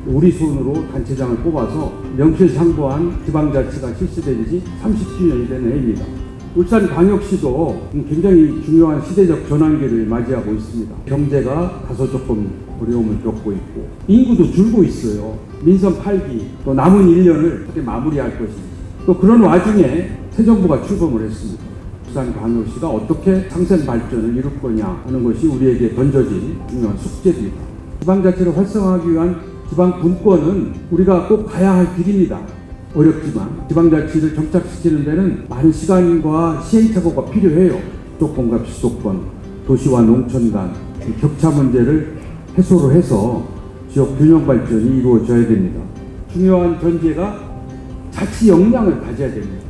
우리 손으로 단체장을 뽑아서 명실상부한 지방자치가 실시된 지 30주년이 된 해입니다. 울산광역시도 굉장히 중요한 시대적 전환기를 맞이하고 있습니다. 경제가 다소 조금 어려움을 겪고 있고 인구도 줄고 있어요. 민선 8기 또 남은 1년을 어떻게 마무리할 것인지 또 그런 와중에 새 정부가 출범을 했습니다. 울산광역시가 어떻게 상생 발전을 이룰 거냐 하는 것이 우리에게 던져진 중요한 숙제입니다. 지방자치를 활성화하기 위한 지방 분권은 우리가 꼭 가야 할 길입니다. 어렵지만 지방자치를 정착시키는 데는 많은 시간과 시행착오가 필요해요. 수도권과 비수도권, 도시와 농촌 간 격차 문제를 해소를 해서 지역 균형 발전이 이루어져야 됩니다. 중요한 전제가 자치 역량을 가져야 됩니다.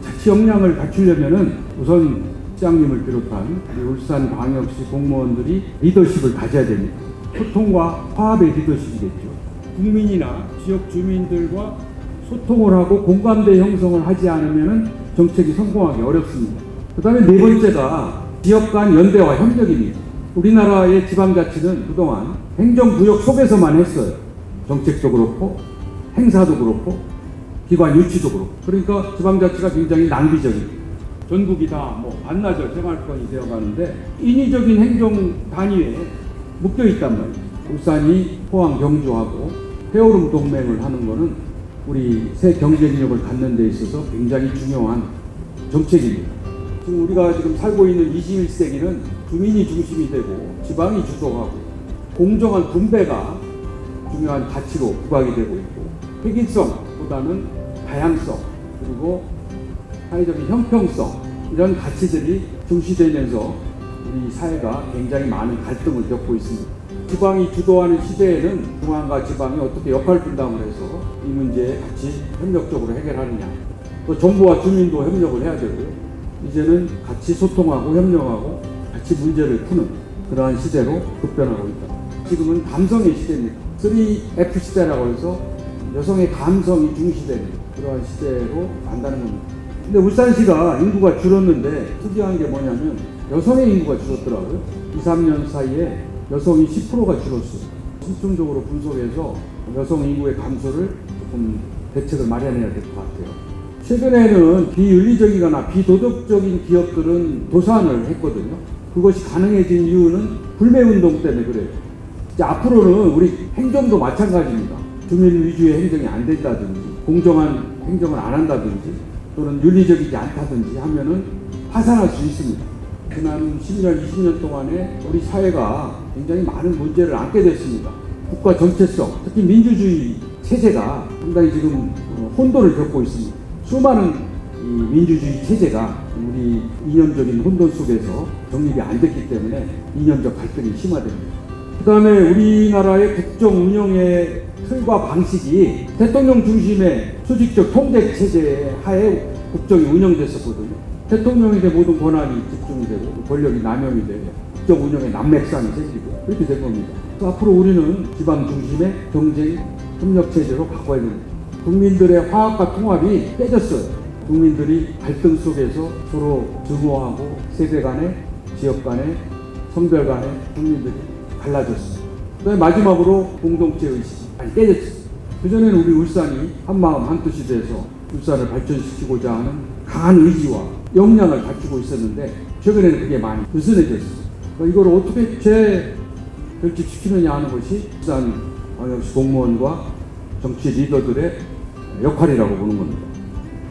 자치 역량을 갖추려면 우선 시장님을 비롯한 우리 울산광역시 공무원들이 리더십을 가져야 됩니다. 소통과 화합의 리더십이겠죠. 국민이나 지역 주민들과 소통을 하고 공감대 형성을 하지 않으면 정책이 성공하기 어렵습니다. 그 다음에 네 번째가 지역 간 연대와 협력입니다. 우리나라의 지방자치는 그동안 행정구역 속에서만 했어요. 정책도 그렇고 행사도 그렇고 기관 유치도 그렇고. 그러니까 지방자치가 굉장히 낭비적입니다. 전국이 다 반나절 생활권이 되어가는데 인위적인 행정 단위에 묶여있단 말이에요. 울산이 포항 경주하고 해오름 동맹을 하는 것은 우리 새 경쟁력을 갖는 데 있어서 굉장히 중요한 정책입니다. 지금 우리가 살고 있는 21세기는 주민이 중심이 되고 지방이 주도하고 공정한 분배가 중요한 가치로 부각이 되고 있고 획일성보다는 다양성 그리고 사회적인 형평성 이런 가치들이 중시되면서 우리 사회가 굉장히 많은 갈등을 겪고 있습니다. 지방이 주도하는 시대에는 중앙과 지방이 어떻게 역할 분담을 해서 이 문제에 같이 협력적으로 해결하느냐 또 정부와 주민도 협력을 해야 되고요. 이제는 같이 소통하고 협력하고 같이 문제를 푸는 그러한 시대로 급변하고 있다. 지금은 감성의 시대입니다. 3F 시대라고 해서 여성의 감성이 중시되는 그러한 시대로 간다는 겁니다. 근데 울산시가 인구가 줄었는데 특이한 게 뭐냐면 여성의 인구가 줄었더라고요. 2, 3년 사이에 여성이 10%가 줄었어요. 집중적으로 분석해서 여성 인구의 감소를 조금 대책을 마련해야 될 것 같아요. 최근에는 비윤리적이거나 비도덕적인 기업들은 도산을 했거든요. 그것이 가능해진 이유는 불매운동 때문에 그래요. 이제 앞으로는 우리 행정도 마찬가지입니다. 주민 위주의 행정이 안 된다든지 공정한 행정을 안 한다든지 또는 윤리적이지 않다든지 하면은 파산할 수 있습니다. 지난 10년, 20년 동안에 우리 사회가 굉장히 많은 문제를 안게 됐습니다. 국가 전체성, 특히 민주주의 체제가 상당히 지금 혼돈을 겪고 있습니다. 수많은 이 민주주의 체제가 우리 이념적인 혼돈 속에서 정립이 안 됐기 때문에 이념적 갈등이 심화됩니다. 그 다음에 우리나라의 국정 운영의 틀과 방식이 대통령 중심의 수직적 통제 체제 하에 국정이 운영됐었거든요. 대통령에게 모든 권한이 집중이 되고 권력이 남용이 되고 국정 운영의 난맥상이 생기고 그렇게 된 겁니다. 앞으로 우리는 지방 중심의 경쟁 협력 체제로 바꿔야 됩니다. 국민들의 화합과 통합이 깨졌어요. 국민들이 갈등 속에서 서로 증오하고 세대 간에 지역 간에 성별 간에 국민들이 갈라졌어요. 그다음에 마지막으로 공동체 의식이 많이 깨졌어요. 그전에는 우리 울산이 한마음 한뜻이 돼서 울산을 발전시키고자 하는 강한 의지와 역량을 갖추고 있었는데 최근에는 그게 많이 느슨해졌어요. 이걸 어떻게 재결집시키느냐 하는 것이 울산광역시 공무원과 정치 리더들의 역할이라고 보는 겁니다.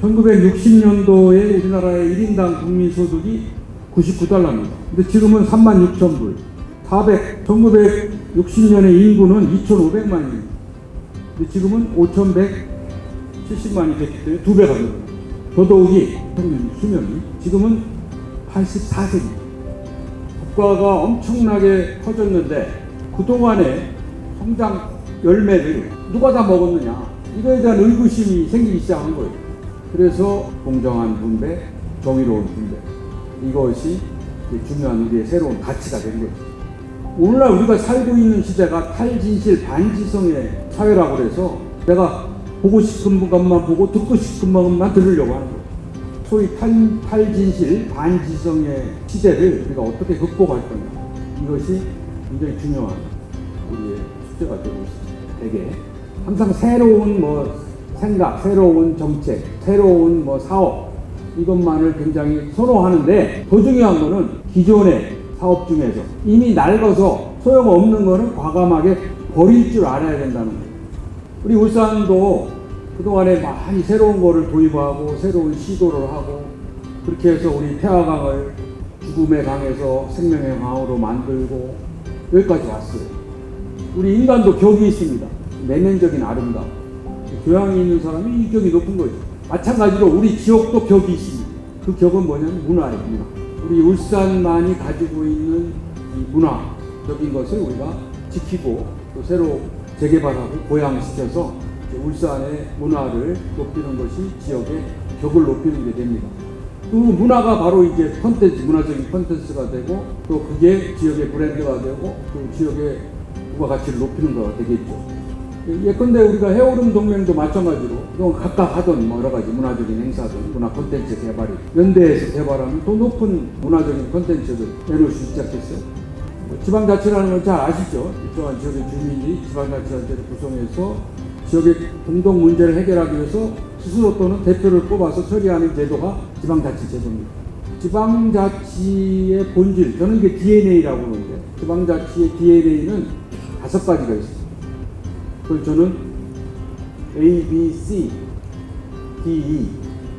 1960년도에 우리나라의 1인당 국민소득이 99달러입니다. 근데 지금은 36,000불. 1960년의 인구는 2,500만입니다. 근데 지금은 5,170만이 됐기 때문에 2배가 됩니다. 더더욱이 평균 수명이 지금은 84세입니다. 국가가 엄청나게 커졌는데 그동안의 성장 열매를 누가 다 먹었느냐 이거에 대한 의구심이 생기기 시작한 거예요. 그래서 공정한 분배, 정의로운 분배 이것이 중요한 우리의 새로운 가치가 된 거죠. 오늘날 우리가 살고 있는 시대가 탈진실 반지성의 사회라고 해서 내가 보고 싶은 것만 보고 듣고 싶은 것만 들으려고 하는 거예요. 소위 탈진실 반지성의 시대를 우리가 어떻게 극복할 거냐 이것이 굉장히 중요한 우리의 숙제가 되고 있습니다. 대개 항상 새로운 생각, 새로운 정책, 새로운 사업 이것만을 굉장히 선호하는데 더 중요한 거는 기존의 사업 중에서 이미 낡아서 소용없는 거는 과감하게 버릴 줄 알아야 된다는 거예요. 우리 울산도 그동안에 많이 새로운 거를 도입하고 새로운 시도를 하고 그렇게 해서 우리 태화강을 죽음의 강에서 생명의 강으로 만들고 여기까지 왔어요. 우리 인간도 격이 있습니다. 내면적인 아름다움. 교양이 있는 사람이 이 격이 높은 거죠. 마찬가지로 우리 지역도 격이 있습니다. 그 격은 뭐냐면 문화예요. 문화. 우리 울산만이 가지고 있는 이 문화적인 것을 우리가 지키고 또 새로 재개발하고 보양시켜서 울산의 문화를 높이는 것이 지역의 격을 높이는 게 됩니다. 그 문화가 바로 이제 콘텐츠, 문화적인 콘텐츠가 되고 또 그게 지역의 브랜드가 되고 그 지역의 부가가치를 높이는 거가 되겠죠. 예컨대 우리가 해오름 동맹도 마찬가지로 그동안 각각 하던 여러 가지 문화적인 행사든 문화 콘텐츠 개발이 연대에서 개발하면 더 높은 문화적인 콘텐츠를 내놓을 수 있지 않겠어요? 지방자치라는 건 잘 아시죠? 일정한 지역의 주민이 지방자치단체를 구성해서 지역의 공동 문제를 해결하기 위해서 스스로 또는 대표를 뽑아서 처리하는 제도가 지방자치 제도입니다. 지방자치의 본질, 저는 이게 DNA라고 하는데 지방자치의 DNA는 5가지가 있습니다. 그걸 저는 A, B, C, D, E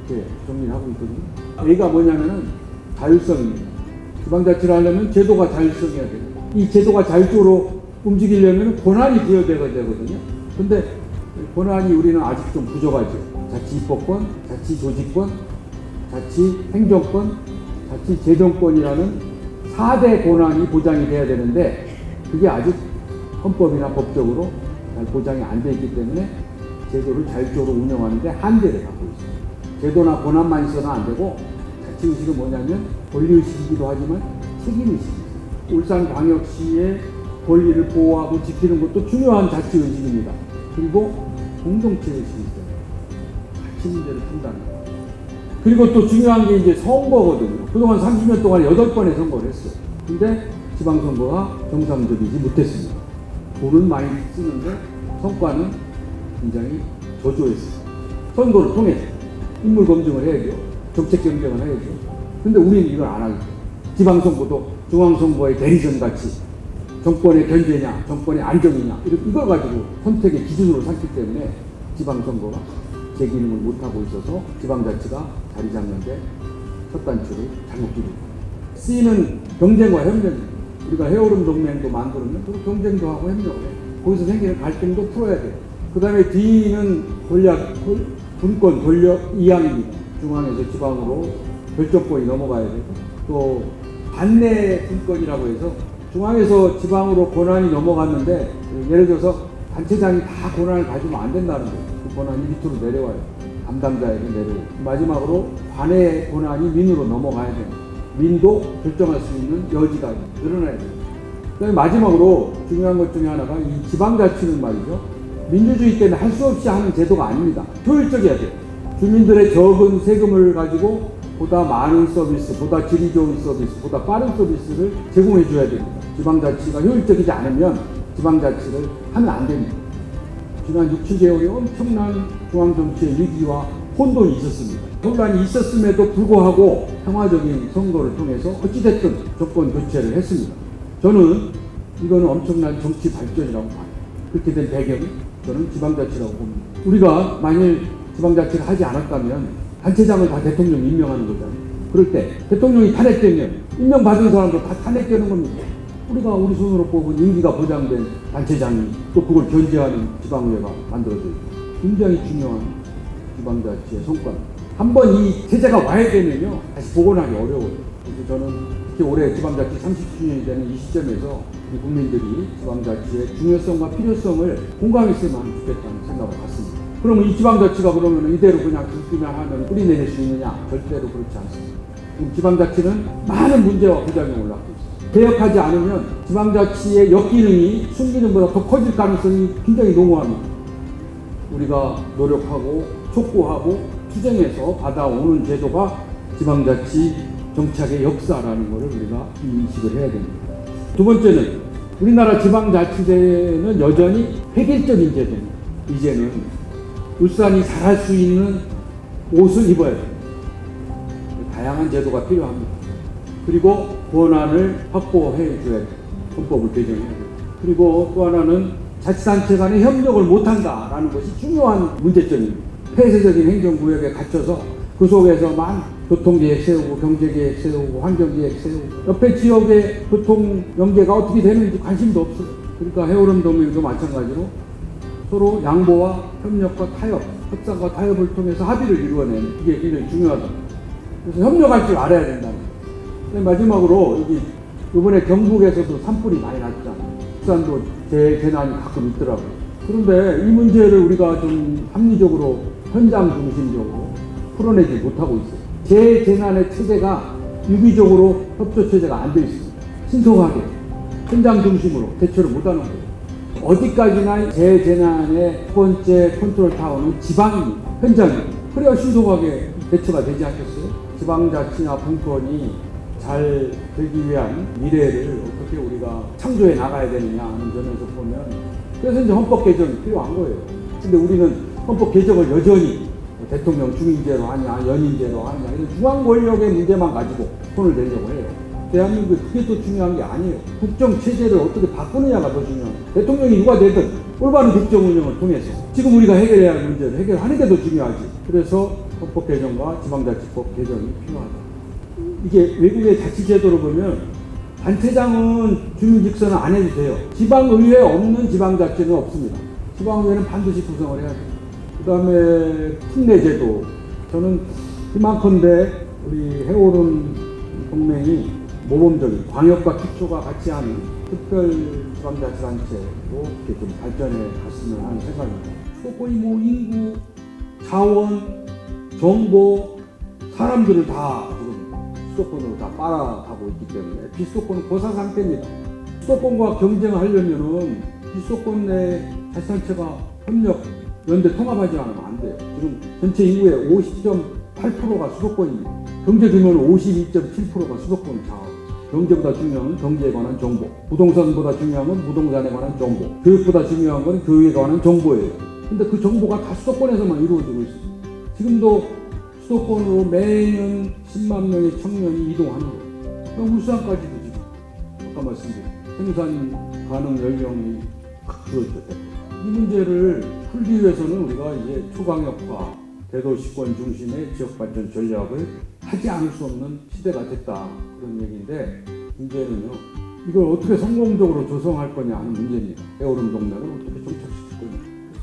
이렇게 정리를 하고 있거든요. A가 뭐냐면은 자율성입니다. 지방자치를 하려면 제도가 자율성이어야 돼요. 이 제도가 자율적으로 움직이려면 권한이 부여되어야 되거든요. 근데 권한이 우리는 아직 좀 부족하죠. 자치입법권, 자치조직권, 자치행정권, 자치재정권이라는 4대 권한이 보장이 돼야 되는데 그게 아직 헌법이나 법적으로 잘 보장이 안 돼 있기 때문에 제도를 자율적으로 운영하는데 한계를 갖고 있습니다. 제도나 권한만 있어서는 안 되고 자치의식은 뭐냐면 권리의식이기도 하지만 책임의식입니다. 울산광역시의 권리를 보호하고 지키는 것도 중요한 자치의식입니다. 그리고 공동체의식이 있어요. 가치 문제를 푼다는 거. 그리고 또 중요한 게 이제 선거거든요. 그동안 30년 동안 8번의 선거를 했어요. 근데 지방선거가 정상적이지 못했습니다. 돈은 많이 쓰는데 성과는 굉장히 저조했어요. 선거를 통해서 인물 검증을 해야죠. 정책 경쟁을 해야죠. 근데 우리는 이걸 안 하죠. 지방선거도 중앙선거의 대리전 같이 정권의 견제냐, 정권의 안정이냐 이걸 가지고 선택의 기준으로 삼기 때문에 지방선거가 제 기능을 못하고 있어서 지방자치가 자리 잡는데 첫 단추를 잘못 끼고 C는 경쟁과 협력입니다. 우리가 해오름 동맹도 만들면 또 경쟁도 하고 협력을 해요. 거기서 생기는 갈등도 풀어야 돼요. 그 다음에 D는 분권, 권력 이양입니다. 중앙에서 지방으로 결정권이 넘어가야 되고 또 반내 분권이라고 해서 중앙에서 지방으로 권한이 넘어갔는데 예를 들어서 단체장이 다 권한을 가지면 안 된다는 거예요. 그 권한이 밑으로 내려와요. 담당자에게 내려오고 마지막으로 관의 권한이 민으로 넘어가야 돼요. 민도 결정할 수 있는 여지가 늘어나야 돼요. 그다음에 마지막으로 중요한 것 중에 하나가 이 지방자치는 말이죠. 민주주의 때는 할 수 없이 하는 제도가 아닙니다. 효율적이어야 돼요. 주민들의 적은 세금을 가지고 보다 많은 서비스, 보다 질이 좋은 서비스, 보다 빠른 서비스를 제공해 줘야 됩니다. 지방자치가 효율적이지 않으면 지방자치를 하면 안 됩니다. 지난 6, 7개월에 엄청난 중앙정치의 위기와 혼돈이 있었습니다. 혼란이 있었음에도 불구하고 평화적인 선거를 통해서 어찌됐든 정권 교체를 했습니다. 저는 이거는 엄청난 정치 발전이라고 봐요. 그렇게 된 배경이 저는 지방자치라고 봅니다. 우리가 만일 지방자치를 하지 않았다면 단체장을 다 대통령이 임명하는 거잖아요. 그럴 때 대통령이 탄핵되면 임명받은 사람도 다 탄핵되는 겁니다. 우리가 우리 손으로 뽑은 임기가 보장된 단체장이 또 그걸 견제하는 지방의회가 만들어져요. 굉장히 중요한 지방자치의 성과입니다. 한번 이 체제가 와야 되면요 다시 복원하기 어려워요. 그래서 저는 특히 올해 지방자치 30주년이 되는 이 시점에서 우리 국민들이 지방자치의 중요성과 필요성을 공감했으면 좋겠다는 생각을 갖습니다. 그러면 이 지방자치가 그러면 이대로 그냥 들기만 하면 뿌리 내릴 수 있느냐? 절대로 그렇지 않습니다. 지금 지방자치는 많은 문제와 부작용이 올라오고 있습니다. 개혁하지 않으면 지방자치의 역기능이 순기능보다 더 커질 가능성이 굉장히 농후합니다. 우리가 노력하고 촉구하고 투쟁해서 받아오는 제도가 지방자치 정착의 역사라는 것을 우리가 인식을 해야 됩니다. 두 번째는 우리나라 지방자치제는 여전히 획일적인 제도입니다. 이제는 울산이 잘할 수 있는 옷을 입어야 됩니다. 다양한 제도가 필요합니다. 그리고 권한을 확보해 줘야 돼요. 헌법을 개정해야 돼요. 그리고 또 하나는 자치단체 간의 협력을 못한다라는 것이 중요한 문제점입니다. 폐쇄적인 행정구역에 갇혀서 그 속에서만 교통계획 세우고 경제계획 세우고 환경계획 세우고 옆에 지역의 교통 연계가 어떻게 되는지 관심도 없어요. 그러니까 해오름 동맹도 마찬가지로 서로 양보와 협력과 타협, 협상과 타협을 통해서 합의를 이루어내는 이게 굉장히 중요하다. 그래서 협력할 줄 알아야 된다는 거예요. 마지막으로 여기 이번에 경북에서도 산불이 많이 났잖아요. 울산도 재난이 가끔 있더라고요. 그런데 이 문제를 우리가 좀 합리적으로 현장 중심적으로 풀어내지 못하고 있어요. 재난의 체제가 유기적으로 협조 체제가 안 돼 있습니다. 신속하게 현장 중심으로 대처를 못하는 거예요. 어디까지나 재난의 첫 번째 컨트롤 타워는 지방입니다. 현장입니다. 그래야 신속하게 대처가 되지 않겠어요? 지방자치나 분권이 잘 되기 위한 미래를 어떻게 우리가 창조해 나가야 되느냐 하는 점에서 보면 그래서 이제 헌법 개정이 필요한 거예요. 근데 우리는 헌법 개정을 여전히 대통령 중임제로 하냐 연임제로 하냐 이런 중앙 권력의 문제만 가지고 손을 내려고 해요. 대한민국에 그게 더 중요한 게 아니에요. 국정 체제를 어떻게 바꾸느냐가 더 중요해요. 대통령이 누가 되든 올바른 국정 운영을 통해서 지금 우리가 해결해야 할 문제를 해결하는 게 더 중요하지. 그래서 헌법 개정과 지방자치법 개정이 필요하다. 이게 외국의 자치제도로 보면 단체장은 주민 직선을 안 해도 돼요. 지방의회 없는 지방자치는 없습니다. 지방의회는 반드시 구성을 해야 돼요. 그 다음에 특례제도. 저는 희망컨대 우리 해오름 동맹이 모범적인 광역과 기초가 같이 하는 특별 지방자치단체로 이렇게 좀 발전해 갔으면 하는 생각입니다. 수도권이 뭐 인구, 자원, 정보, 사람들을 다 지금 수도권으로 다 빨아가고 있기 때문에 비수도권은 고사 상태입니다. 수도권과 경쟁을 하려면은 비수도권 내 자치단체가 협력, 연대 통합하지 않으면 안 돼요. 지금 전체 인구의 50.8%가 수도권입니다. 경제 규모는 52.7%가 수도권 차지하고 경제보다 중요한 건 경제에 관한 정보, 부동산보다 중요한 건 부동산에 관한 정보, 교육보다 중요한 건 교육에 관한 정보예요. 근데 그 정보가 다 수도권에서만 이루어지고 있어요. 지금도 수도권으로 매년 10만 명의 청년이 이동하는 거예요. 울산까지도 지금 아까 말씀드린 생산 가능 연령이 확 줄어들었죠. 이 문제를 풀기 위해서는 우리가 이제 초강력화, 대도시권 중심의 지역발전 전략을 하지 않을 수 없는 시대가 됐다. 그런 얘기인데 문제는요. 이걸 어떻게 성공적으로 조성할 거냐 하는 문제입니다. 해오름 동맹을 어떻게 정착시킬 거냐.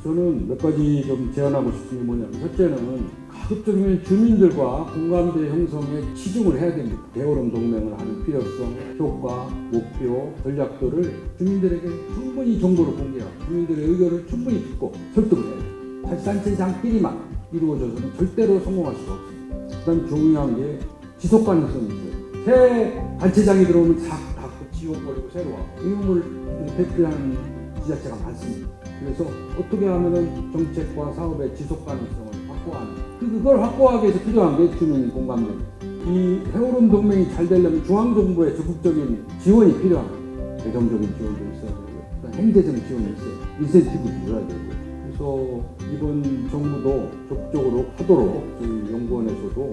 저는 몇 가지 좀 제안하고 싶은 게 뭐냐면 첫째는 가급적이면 주민들과 공감대 형성에 치중을 해야 됩니다. 해오름 동맹을 하는 필요성, 효과, 목표, 전략들을 주민들에게 충분히 정보를 공개하고 주민들의 의견을 충분히 듣고 설득을 해야 돼요. 자치단체장끼리만 이루어져서는 절대로 성공할 수가 없습니다. 그 다음 중요한 게 지속 가능성이 있어요. 새 단체장이 들어오면 싹 닫고 지워버리고 새로 와. 이용을 대표하는 지자체가 많습니다. 그래서 어떻게 하면은 정책과 사업의 지속 가능성을 확보하는 그걸 확보하기 위해서 필요한 게 주민 공감대입니다. 이 해오름 동맹이 잘 되려면 중앙정부의 적극적인 지원이 필요합니다. 재정적인 지원도 있어야 되고요. 행재적 지원이 있어요. 인센티브도 줘야 되고요. 그래서 이번 정부도 적극적으로 하도록 저희 연구원에서도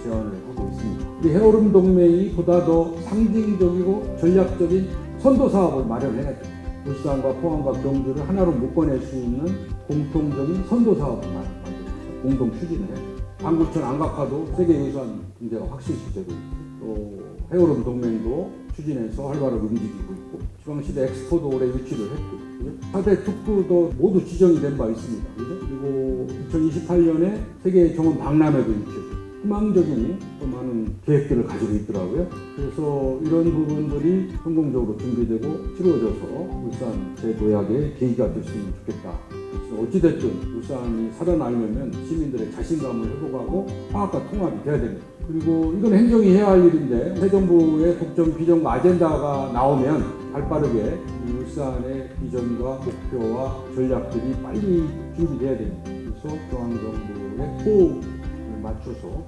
제안을 하고 있습니다. 이 해오름 동맹이 보다 더 상징적이고 전략적인 선도 사업을 마련해야 돼요. 울산과 포항과 경주를 하나로 묶어낼 수 있는 공통적인 선도 사업을 공동 추진을 해요. 방구천 안각화도 세계유산 등재가 확실시 되고 있고 또 해오름 동맹도 추진해서 활발하게 움직이고 있고 지방시대 엑스포도 올해 유치를 했고 4대 특구도 모두 지정이 된 바 있습니다. 그리고 2028년에 세계 정원 박람회도 유치했어요. 희망적인 또 많은 계획들을 가지고 있더라고요. 그래서 이런 부분들이 성공적으로 준비되고 치루어져서 울산 재도약의 계기가 됐으면 좋겠다. 그래서 어찌됐든 울산이 살아나려면 시민들의 자신감을 회복하고 화합과 통합이 돼야 됩니다. 그리고 이건 행정이 해야 할 일인데 새 정부의 국정 비전과 아젠다가 나오면 발빠르게 울산의 비전과 목표와 전략들이 빨리 준비돼야 됩니다. 그래서 중앙정부의 호흡을 맞춰서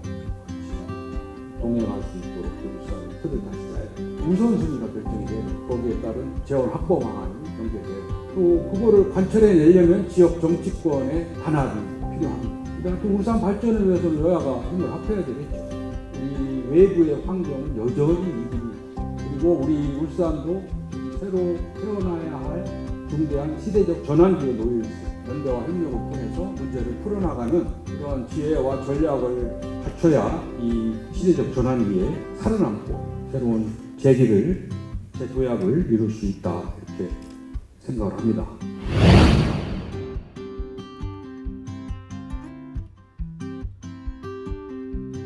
동행할 수 있도록 울산의 틀을 다시 짜야 됩니다. 우선순위가 결정이 되면 거기에 따른 재원 확보 방안이 연결돼야 됩니다. 또 그거를 관철해내려면 지역 정치권의 단합이 필요합니다. 그다음에 또 울산 발전을 위해서는 여야가 힘을 합해야 되겠죠. 우리 외부의 환경은 여전히 이국입니다. 그리고 우리 울산도 새로 태어나야 할 중대한 시대적 전환기에 놓여 있습니다. 연대와 협력을 통해서 문제를 풀어나가는 그런 지혜와 전략을 갖춰야 이 시대적 전환기에 살아남고 새로운 재도약을 이룰 수 있다 이렇게 생각을 합니다.